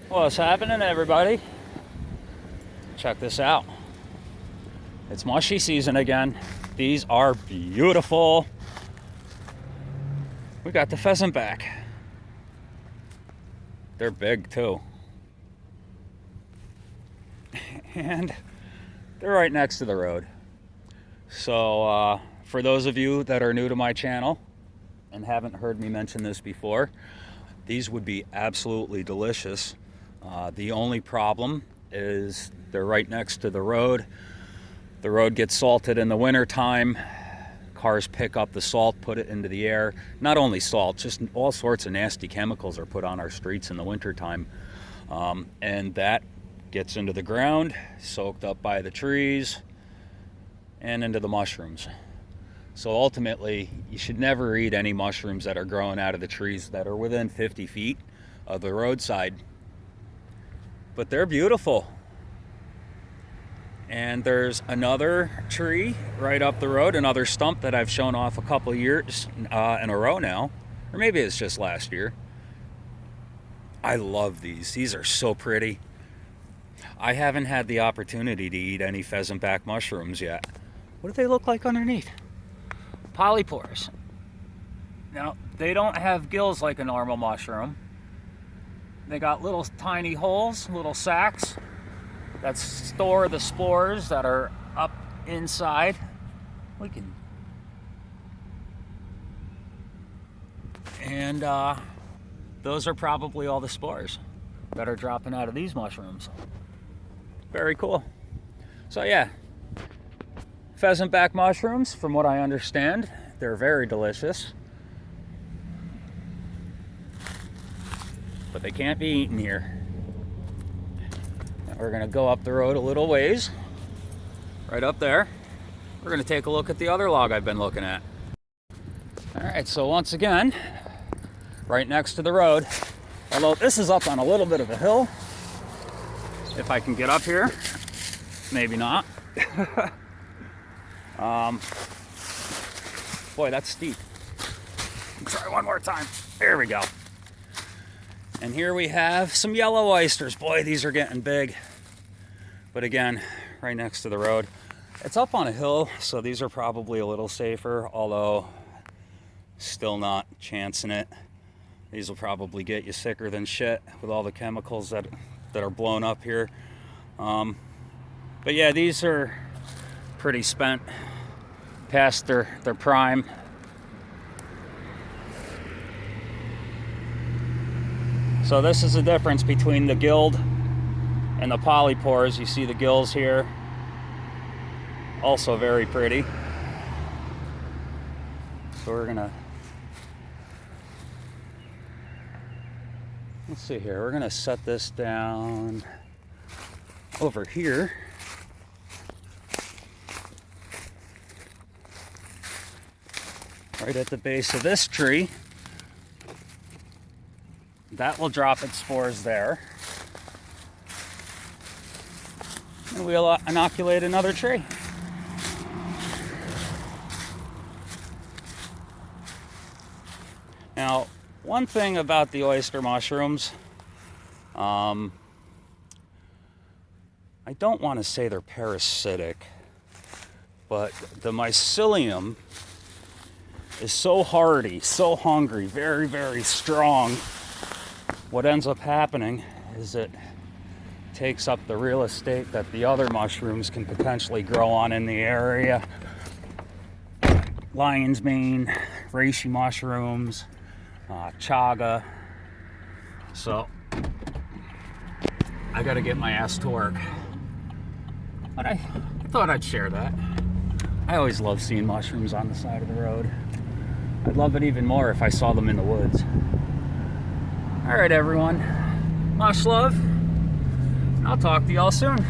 What's happening, everybody? Check this out. It's mushy season again. These are beautiful. We got the pheasant back. They're big too. And they're right next to the road. So for those of you that are new to my channel and haven't heard me mention this before, these would be absolutely delicious. The only problem is they're right next to the road. The road gets salted in the winter time. Cars pick up the salt, put it into the air. Not only salt, just all sorts of nasty chemicals are put on our streets in the winter time. And that gets into the ground, soaked up by the trees, and into the mushrooms. So ultimately, you should never eat any mushrooms that are growing out of the trees that are within 50 feet of the roadside. But they're beautiful. And there's another tree right up the road, another stump that I've shown off a couple years in a row now, or maybe it's just last year. I love these. These are so pretty. I haven't had the opportunity to eat any pheasant back mushrooms yet. What do they look like underneath? Polypores. Now, they don't have gills like a normal mushroom. They got little tiny holes, little sacs that store the spores that are up inside. And those are probably all the spores that are dropping out of these mushrooms. Very cool. So yeah, pheasant back mushrooms, from what I understand, they're very delicious. But they can't be eaten here. Now we're gonna go up the road a little ways, right up there. We're gonna take a look at the other log I've been looking at. All right, so once again, right next to the road, although this is up on a little bit of a hill. If I can get up here, maybe not. Boy, that's steep. Try one more time. There we go. And here we have some yellow oysters. Boy, these are getting big. But again, right next to the road. It's up on a hill, so these are probably a little safer, although still not chancing it. These will probably get you sicker than shit with all the chemicals that are blown up here. But yeah, these are pretty spent, past their prime. So this is the difference between the gilled and the polypores. You see the gills here, also very pretty. So we're gonna, let's see here, we're gonna set this down over here. Right at the base of this tree. That will drop its spores there. And we'll inoculate another tree. Now, one thing about the oyster mushrooms, I don't want to say they're parasitic, but the mycelium is so hardy, so hungry, very, very strong. What ends up happening is it takes up the real estate that the other mushrooms can potentially grow on in the area. Lion's mane, reishi mushrooms, chaga. So I gotta get my ass to work. But I thought I'd share that. I always love seeing mushrooms on the side of the road. I'd love it even more if I saw them in the woods. All right, everyone. Much love. I'll talk to y'all soon.